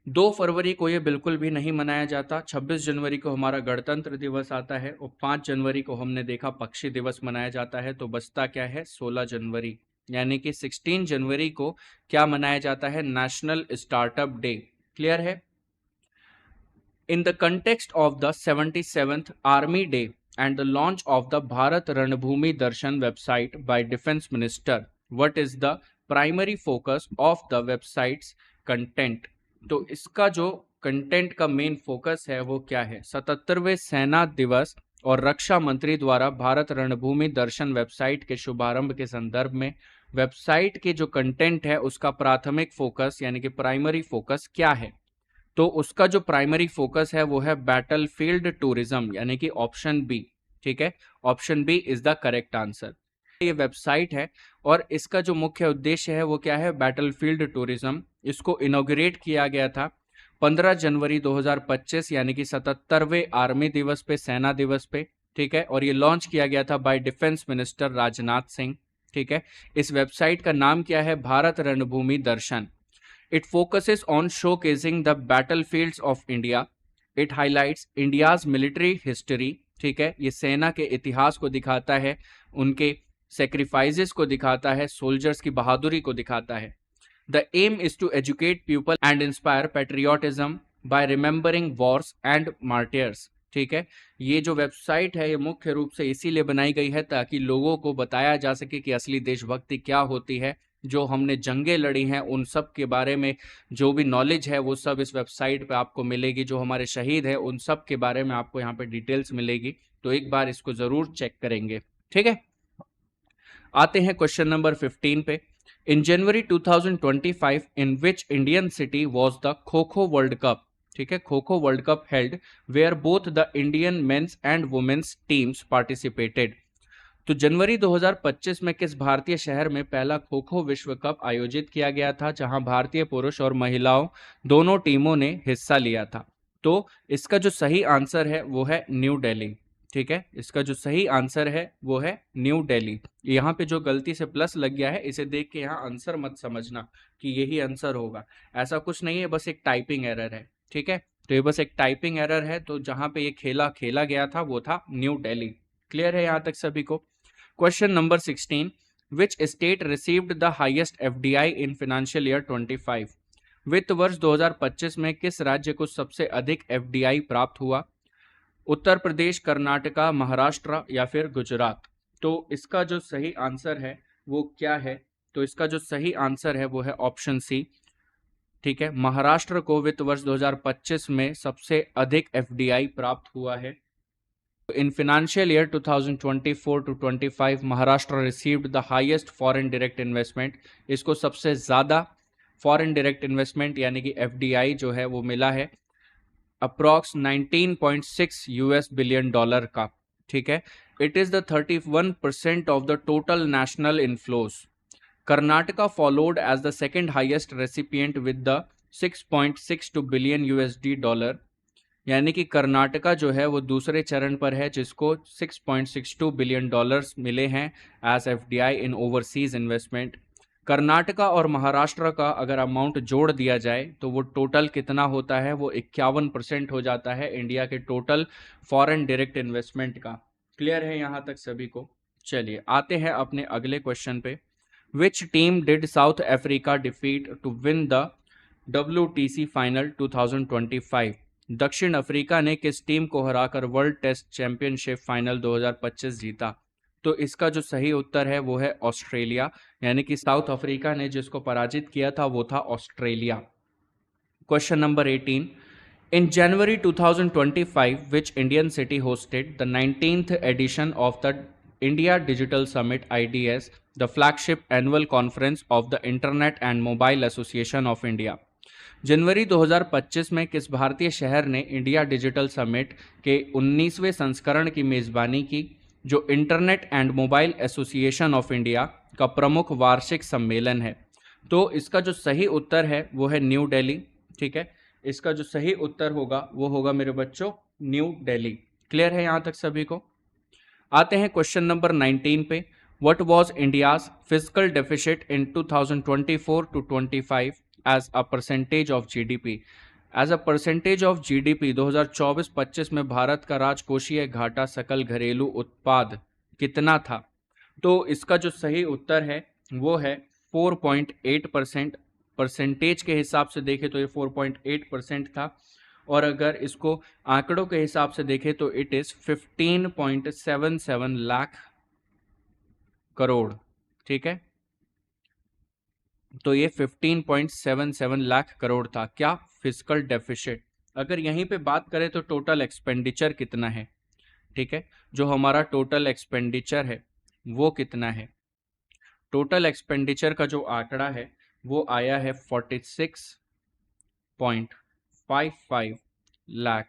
2 फरवरी को ये बिल्कुल भी नहीं मनाया जाता, 26 जनवरी को हमारा गणतंत्र दिवस आता है, और 5 जनवरी को हमने देखा पक्षी दिवस मनाया जाता है, तो बचता क्या है? 16 जनवरी, यानी कि 16 जनवरी को क्या मनाया जाता है? National startup day. क्लियर है? In the context of the 77th army day and the launch of the Bharat Ranbhoomi Darshan website by defence minister, what is the primary focus of the website's content? तो इसका जो कंटेंट का main focus है वो क्या है? 77वें सेना दिवस और रक्षा मंत्री द्वारा भारत रणभूमि दर्शन वेबसाइट के शुभारंभ के संदर्भ में वेबसाइट के जो कंटेंट है उसका प्राथमिक फोकस यानी कि प्राइमरी फोकस क्या है? तो उसका जो प्राइमरी फोकस है वो है बैटलफील्ड टूरिज्म, यानी कि ऑप्शन बी। ठीक है, option B is the correct answer. ये वेबसाइट है और इसका जो मुख्य उद्देश्य है वो क्या है? Battlefield tourism. इसको इनॉग्रेट किया गया था 15 जनवरी 2025, यानी कि 77वें आर्मी दिवस पे, सेना दिवस पे। ठीक है, और ये लॉन्च किया गया था bye defence minister Rajnath Singh. ठीक है, इस वेबसाइट का नाम क्या है? भारत रणभूमि दर्शन। It focuses on showcasing the battlefields of India. It highlights India's military history. ठीक है, ये सेना के इतिहास को दिखाता है, उनके सेक्रीफाइसेस को दिखाता है, सोल्जर्स की बहादुरी को दिखाता है। The aim is to educate people and inspire patriotism by remembering wars and martyrs. ठीक है, ये जो वेबसाइट है ये मुख्य रूप से इसीलिए बनाई गई है ताकि लोगों को बताया जा सके कि असली देशभक्ति क्या होती है, जो हमने जंगें लड़ी हैं उन सब के बारे में जो भी नॉलेज है वो सब इस वेबसाइट पे आपको मिलेगी, जो हमारे शहीद हैं उन सब के बारे में आपको यहाँ पे डिटेल्स मिलेगी, तो एक बार इसको ज़रूर चेक करेंगे। ठीक है, आते हैं क्वेश्चन नंबर 15 पे। In January 2025 in which Indian city was the Kho Kho world cup? ठीक है, Kho Kho world cup held where both the Indian men's and women's teams participated. तो जनवरी 2025 में किस भारतीय शहर में पहला खो-खो विश्व कप आयोजित किया गया था, जहां भारतीय पुरुष और महिलाओं दोनों टीमों ने हिस्सा लिया था? तो इसका जो सही आंसर है वो है न्यू दिल्ली। ठीक है, इसका जो सही आंसर है वो है न्यू दिल्ली। यहाँ पे जो गलती से प्लस लग गया है इसे देख के यहाँ आंसर मत समझना कि यही आंसर होगा, ऐसा कुछ नहीं है, बस एक टाइपिंग एरर है। ठीक है, तो ये बस एक टाइपिंग एरर है, तो जहां पे ये खेला गया था वो था न्यू दिल्ली। क्लियर है यहाँ तक सभी को? Question number 16, which state received the highest FDI in financial year 25? वित्त वर्ष 2025 में किस राज्य को सबसे अधिक एफडीआई प्राप्त हुआ? उत्तर प्रदेश, कर्नाटका, महाराष्ट्र या फिर गुजरात? तो इसका जो सही आंसर है वो क्या है? तो इसका जो सही आंसर है वो है ऑप्शन सी। ठीक है, महाराष्ट्र को वित्त वर्ष 2025 में सबसे अधिक एफडीआई प्राप्त हुआ है। In financial year 2024 to 25 Maharashtra received the highest foreign direct investment. इसको सबसे ज़्यादा फॉरेन डायरेक्ट इन्वेस्टमेंट यानी कि एफडीआई जो है वो मिला है अप्रॉक्स 19.6 यूएस बिलियन डॉलर का। ठीक है, it is the 31% of the total national inflows. Karnataka followed as the second highest recipient with the 6.62 billion USD dollar, यानी कि कर्नाटका जो है वो दूसरे चरण पर है जिसको 6.62 बिलियन डॉलर्स मिले हैं as FDI in overseas investment. Karnataka और महाराष्ट्र का अगर अमाउंट जोड़ दिया जाए तो वो टोटल कितना होता है? वो 51% हो जाता है इंडिया के टोटल फॉरेन डायरेक्ट इन्वेस्टमेंट का। क्लियर है यहाँ तक सभी को? चलिए आते हैं अपने अगले क्वेश्चन पे। Which team did South Africa defeat to win the WTC final 2025? दक्षिण अफ्रीका ने किस टीम को हराकर वर्ल्ड टेस्ट चैंपियनशिप फाइनल 2025 जीता? तो इसका जो सही उत्तर है वो है ऑस्ट्रेलिया, यानी कि साउथ अफ्रीका ने जिसको पराजित किया था वो था Australia. Question number 18, in January 2025 which Indian city hosted the 19th edition of the India Digital Summit IDS, the flagship annual conference of the Internet and Mobile Association of India? जनवरी 2025 में किस भारतीय शहर ने इंडिया डिजिटल समिट के 19वें संस्करण की मेज़बानी की, जो internet and mobile association of India का प्रमुख वार्षिक सम्मेलन है? तो इसका जो सही उत्तर है वो है न्यू दिल्ली। ठीक है, इसका जो सही उत्तर होगा वो होगा मेरे बच्चों न्यू दिल्ली। क्लियर है यहाँ तक सभी को? आते हैं क्वेश्चन नंबर 19 पे। What was India's physical deficit in 2024 to 25 as a percentage of GDP? As a percentage of GDP 2024-25 में भारत का राजकोषीय घाटा सकल घरेलू उत्पाद कितना था? तो इसका जो सही उत्तर है वो है 4.8%। परसेंटेज के हिसाब से देखें तो ये 4.8% था, और अगर इसको आंकड़ों के हिसाब से देखें तो इट इज 15.77 लाख करोड़। ठीक है, तो ये 15.77 लाख करोड़ था क्या फिजिकल डेफिसिट। अगर यहीं पे बात करें तो टोटल एक्सपेंडिचर कितना है? ठीक है, जो हमारा टोटल एक्सपेंडिचर है वो कितना है? टोटल एक्सपेंडिचर का जो आंकड़ा है वो आया है 46.55 लाख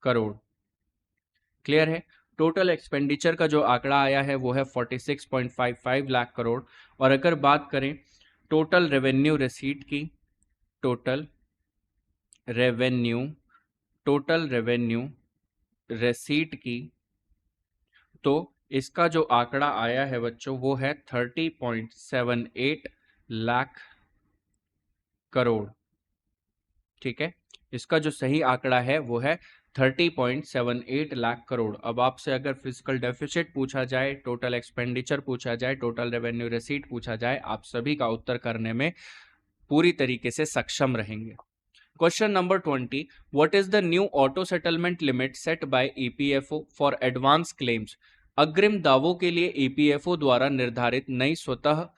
करोड़। क्लियर है? टोटल एक्सपेंडिचर का जो आंकड़ा आया है वो है 46.55 लाख करोड़। और अगर बात करें टोटल रेवेन्यू रिसीट की, टोटल रेवेन्यू रिसीट की, तो इसका जो आंकड़ा आया है बच्चों वो है 30.78 लाख करोड़। ठीक है, इसका जो सही आंकड़ा है वो है 30.78 लाख करोड़। अब आपसे अगर फिजिकल डेफिसिट पूछा जाए, टोटल एक्सपेंडिचर पूछा जाए, टोटल रेवेन्यू रिसीट पूछा जाए, आप सभी का उत्तर करने में पूरी तरीके से सक्षम रहेंगे। Question number 20, what is the new auto settlement limit set by EPFO for advance claims? अग्रिम दावों के लिए ईपीएफओ द्वारा निर्धारित नई स्वतः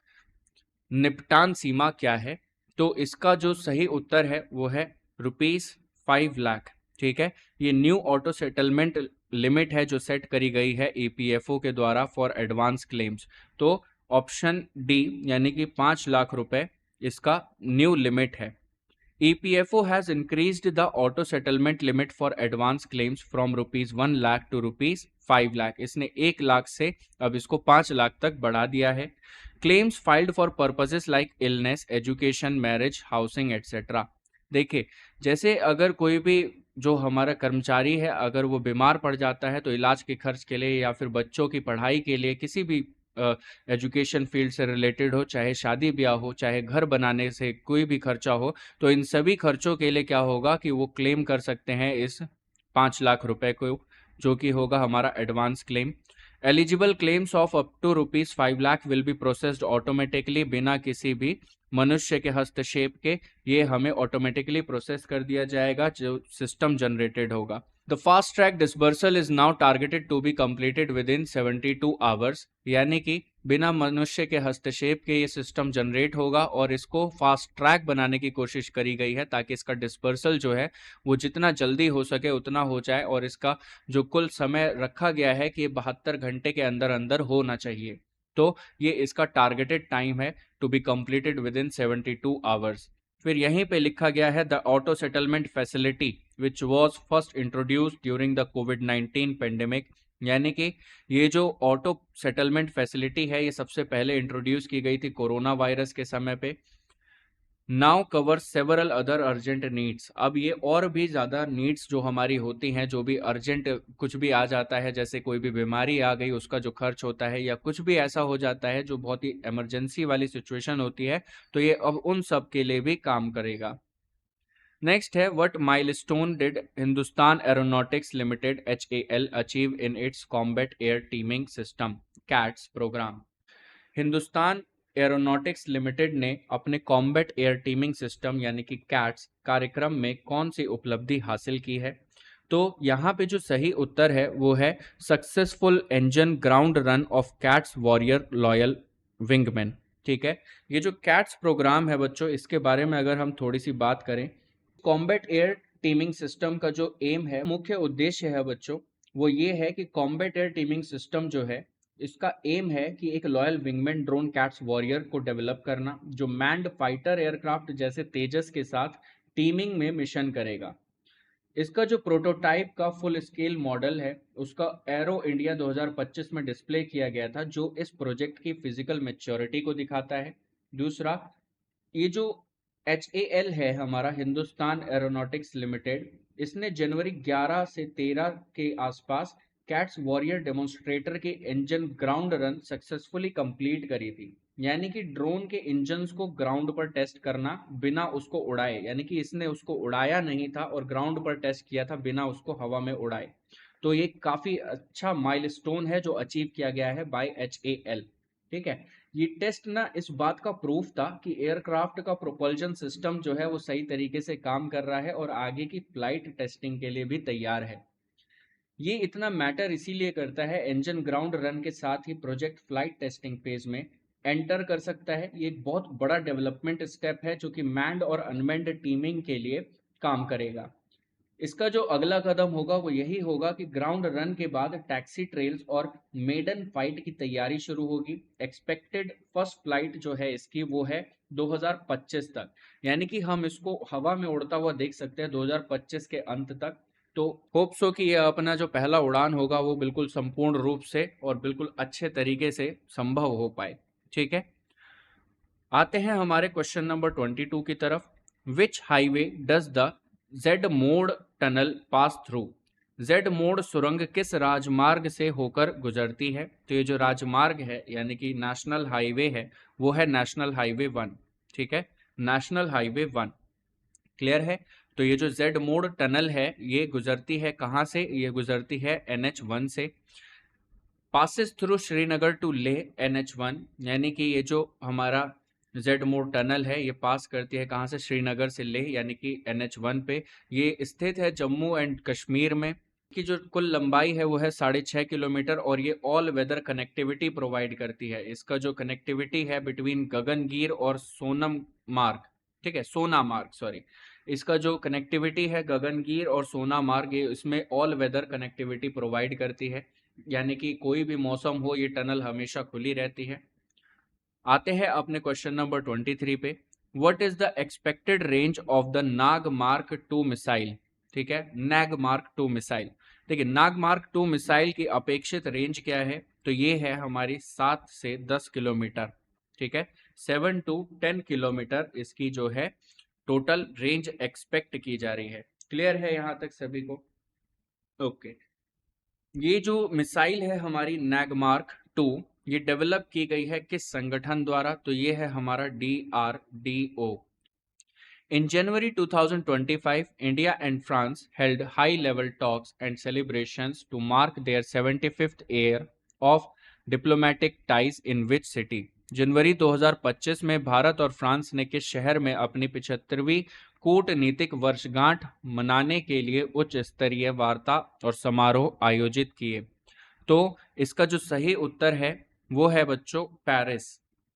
निपटान सीमा क्या है? तो इसका जो सही उत्तर है वो है ₹5 लाख। ठीक है, ये न्यू ऑटो सेटलमेंट लिमिट है जो सेट करी गई है ईपीएफओ के द्वारा फॉर एडवांस क्लेम्स। तो ऑप्शन डी यानी कि 5 लाख रुपए इसका न्यू लिमिट है। EPFO has increased the auto settlement limit for advance claims from ₹1 lakh to ₹5 lakh। इसने 1 लाख से अब इसको 5 लाख तक बढ़ा दिया है। Claims filed for purposes like illness, education, marriage, housing, etc। देखिए, जैसे अगर कोई भी जो हमारा कर्मचारी है अगर वो बीमार पड़ जाता है तो इलाज के खर्च के लिए या फिर बच्चों की पढ़ाई के लिए किसी भी एजुकेशन फील्ड से रिलेटेड हो, चाहे शादी ब्याह हो, चाहे घर बनाने से कोई भी खर्चा हो, तो इन सभी खर्चों के लिए क्या होगा कि वो क्लेम कर सकते हैं इस 5 लाख रुपए को, जो कि होगा हमारा advance claim. Eligible claims of up to ₹5 lakh will be processed automatically, बिना किसी भी मनुष्य के हस्तक्षेप के ये हमें ऑटोमेटिकली प्रोसेस कर दिया जाएगा जो सिस्टम जनरेटेड होगा। The fast track disbursal is now targeted to be completed within 72 hours, यानी कि बिना मनुष्य के हस्तक्षेप के ये सिस्टम जनरेट होगा और इसको फास्ट ट्रैक बनाने की कोशिश करी गई है ताकि इसका डिसबर्सल जो है वो जितना जल्दी हो सके उतना हो जाए, और इसका जो कुल समय रखा गया है कि 72 घंटे के अंदर अंदर होना चाहिए, तो ये इसका टारगेटेड टाइम है to be completed within 72 hours. फिर यहीं पे लिखा गया है the auto settlement facility which was first introduced during the कोविड-19 पेंडेमिक, यानी कि ये जो ऑटो सेटलमेंट फैसिलिटी है ये सबसे पहले इंट्रोड्यूस की गई थी कोरोना वायरस के समय पे। Now cover several other urgent needs, अब ये और भी ज़्यादा नीड्स जो हमारी होती हैं, जो भी अर्जेंट कुछ भी आ जाता है, जैसे कोई भी बीमारी आ गई उसका जो खर्च होता है या कुछ भी ऐसा हो जाता है जो बहुत ही इमरजेंसी वाली सिचुएशन होती है, तो ये अब उन सब के लिए भी काम करेगा। नेक्स्ट है what milestone did Hindustan aeronautics limited HAL achieve in its combat air teaming system CATS program. Hindustan aeronautics limited ने अपने कॉम्बैट एयर टीमिंग सिस्टम यानी कि कैट्स कार्यक्रम में कौन सी उपलब्धि हासिल की है? तो यहाँ पे जो सही उत्तर है वो है successful engine ground run of cats warrior loyal wingman. ठीक है, ये जो कैट्स प्रोग्राम है बच्चों, इसके बारे में अगर हम थोड़ी सी बात करें, कॉम्बैट एयर टीमिंग सिस्टम का जो एम है, मुख्य उद्देश्य है बच्चों, वो ये है कि कॉम्बैट एयर टीमिंग सिस्टम जो है इसका एम है कि एक loyal wingman drone cats warrior को डेवलप करना जो मैंड फाइटर एयरक्राफ्ट जैसे तेजस के साथ टीमिंग में मिशन करेगा। इसका जो प्रोटोटाइप का फुल स्केल मॉडल है उसका एरो इंडिया 2025 में डिस्प्ले किया गया था, जो इस प्रोजेक्ट की फिजिकल मैच्योरिटी को दिखाता है। दूसरा, ये जो HAL है हमारा हिंदुस्तान एरोनॉटिक्स लिमिटेड, इसने जनवरी 11 से 13 के आसपास कैट्स वॉरियर डेमोन्स्ट्रेटर के engine ground run successfully complete करी थी, यानी कि ड्रोन के इंजन्स को ग्राउंड पर टेस्ट करना बिना उसको उड़ाए, यानी कि इसने उसको उड़ाया नहीं था और ग्राउंड पर टेस्ट किया था बिना उसको हवा में उड़ाए। तो ये काफी अच्छा माइलस्टोन है जो अचीव किया गया है बाय HAL। ठीक है, ये टेस्ट ना इस बात का प्रूफ था कि एयरक्राफ्ट का प्रोपल्शन सिस्टम जो है वो सही तरीके से काम कर रहा है और आगे की फ्लाइट टेस्टिंग के लिए भी तैयार है। ये इतना मैटर इसीलिए करता है, इंजन ग्राउंड रन के साथ ही प्रोजेक्ट फ्लाइट टेस्टिंग फेज में एंटर कर सकता है। ये एक बहुत बड़ा डेवलपमेंट स्टेप है जो कि मैंड और अनमैंड टीमिंग के लिए काम करेगा। इसका जो अगला कदम होगा वो यही होगा कि ग्राउंड रन के बाद टैक्सी ट्रेल्स और मेडन फाइट की तैयारी शुरू होगी। एक्सपेक्टेड फर्स्ट फ्लाइट जो है इसकी वो है 2025 तक, यानी कि हम इसको हवा में उड़ता हुआ देख सकते हैं 2025 के अंत तक। तो होप सो कि ये अपना जो पहला उड़ान होगा वो बिल्कुल संपूर्ण रूप से और बिल्कुल अच्छे तरीके से संभव हो पाए। ठीक है, आते हैं हमारे क्वेश्चन नंबर 22 की तरफ। Which highway does the Z Morh tunnel pass through? Z Morh सुरंग किस राजमार्ग से होकर गुजरती है? तो ये जो राजमार्ग है यानी कि नेशनल हाईवे है वो है नेशनल हाईवे 1। ठीक है, नेशनल हाईवे 1 क्लियर है। तो ये जो जेड मोड टनल है ये गुजरती है कहाँ से? ये गुजरती है NH1 से। Passes through Srinagar to Leh NH1, यानी कि ये जो हमारा जेड मोड टनल है ये पास करती है कहाँ से? श्रीनगर से लेह, यानी कि NH1 पे। ये स्थित है जम्मू एंड कश्मीर में। की जो कुल लंबाई है वो है 6.5 किलोमीटर और ये ऑल वेदर कनेक्टिविटी प्रोवाइड करती है। इसका जो कनेक्टिविटी है बिटवीन गगनगीर और सोनम मार्ग, ठीक है, सोनामार्ग सॉरी, इसका जो कनेक्टिविटी है गगनगीर और सोनामार्ग, ये इसमें ऑल वेदर कनेक्टिविटी प्रोवाइड करती है, यानी कि कोई भी मौसम हो ये टनल हमेशा खुली रहती है। आते हैं अपने क्वेश्चन नंबर 23 पे। What is the expected range of the Nag mark 2 missile? ठीक है, नाग मार्क 2 मिसाइल। देखिए, नाग मार्क 2 मिसाइल की अपेक्षित रेंज क्या है? तो ये है हमारी 7 से 10 किलोमीटर। ठीक है, 7 to 10 किलोमीटर इसकी जो है टोटल रेंज एक्सपेक्ट की जा रही है। क्लियर है यहाँ तक सभी को? ओके। ये जो मिसाइल है हमारी नैगमार्क 2, ये डेवलप की गई है किस संगठन द्वारा? तो ये है हमारा DRDO। In January 2025, India and France held high-level talks and celebrations to mark their 75th year of diplomatic ties in which city? जनवरी 2025 में भारत और फ्रांस ने किस शहर में अपनी 75वीं कूटनीतिक वर्षगांठ मनाने के लिए उच्च स्तरीय वार्ता और समारोह आयोजित किए? तो इसका जो सही उत्तर है वो है बच्चों पेरिस।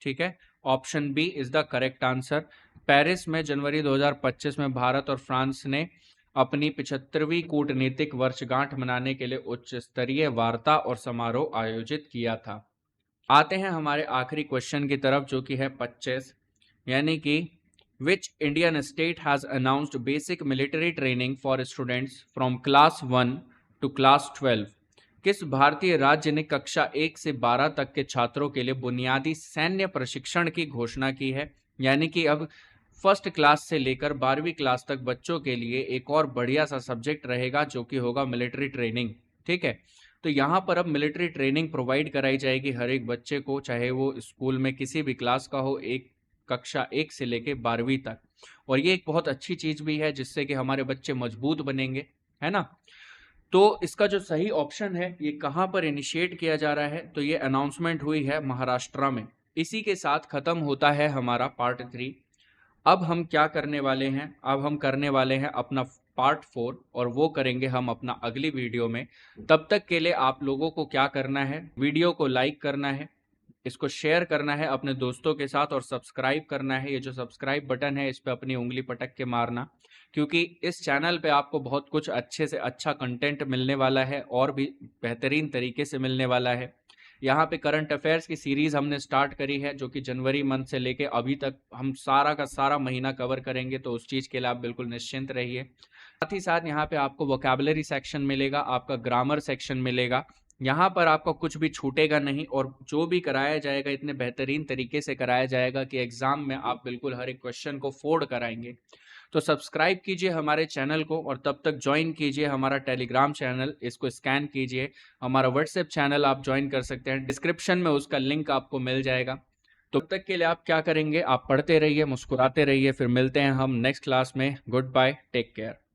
ठीक है, option B is the correct answer. Paris में जनवरी 2025 में भारत और फ्रांस ने अपनी 75वीं कूटनीतिक वर्षगांठ मनाने के लिए उच्च स्तरीय वार्ता और समारोह आयोजित किया था। आते हैं हमारे आखिरी क्वेश्चन की तरफ जो कि है 25, यानी कि which Indian state has announced basic military training for students from class 1 to class 12? किस भारतीय राज्य ने कक्षा 1 से 12 तक के छात्रों के लिए बुनियादी सैन्य प्रशिक्षण की घोषणा की है? यानी कि अब फर्स्ट क्लास से लेकर 12वीं क्लास तक बच्चों के लिए एक और बढ़िया सा सब्जेक्ट रहेगा जो कि होगा मिलिट्री ट्रेनिंग। ठीक है, तो यहाँ पर अब मिलिट्री ट्रेनिंग प्रोवाइड कराई जाएगी हर एक बच्चे को, चाहे वो स्कूल में किसी भी क्लास का हो, एक कक्षा 1 से लेकर 12वीं तक। और ये एक बहुत अच्छी चीज भी है जिससे कि हमारे बच्चे मजबूत बनेंगे, है ना। तो इसका जो सही ऑप्शन है ये कहाँ पर इनिशिएट किया जा रहा है? तो ये अनाउंसमेंट हुई है महाराष्ट्र में। इसी के साथ खत्म होता है हमारा पार्ट 3। अब हम क्या करने वाले हैं? अब हम करने वाले हैं अपना पार्ट 4, और वो करेंगे हम अपना अगली वीडियो में। तब तक के लिए आप लोगों को क्या करना है? वीडियो को लाइक करना है, इसको शेयर करना है अपने दोस्तों के साथ, और सब्सक्राइब करना है। ये जो सब्सक्राइब बटन है इस पर अपनी उंगली पटक के मारना, क्योंकि इस चैनल पे आपको बहुत कुछ अच्छे से अच्छा कंटेंट मिलने वाला है और भी बेहतरीन तरीके से मिलने वाला है। यहाँ पे करंट अफेयर्स की सीरीज हमने स्टार्ट करी है जो कि जनवरी मंथ से लेके अभी तक हम सारा का सारा महीना कवर करेंगे, तो उस चीज़ के लिए आप बिल्कुल निश्चिंत रहिए। साथ ही साथ यहाँ पे आपको वोकैबुलरी सेक्शन मिलेगा, आपका ग्रामर सेक्शन मिलेगा। यहाँ पर आपको कुछ भी छूटेगा नहीं, और जो भी कराया जाएगा इतने बेहतरीन तरीके से कराया जाएगा कि एग्जाम में आप बिल्कुल हर एक क्वेश्चन को फोड़ कराएंगे। तो सब्सक्राइब कीजिए हमारे चैनल को, और तब तक ज्वाइन कीजिए हमारा टेलीग्राम चैनल, इसको स्कैन कीजिए। हमारा व्हाट्सएप चैनल आप ज्वाइन कर सकते हैं, डिस्क्रिप्शन में उसका लिंक आपको मिल जाएगा। तो तब तक के लिए आप क्या करेंगे? आप पढ़ते रहिए, मुस्कुराते रहिए। फिर मिलते हैं हम नेक्स्ट क्लास में। Goodbye, take care.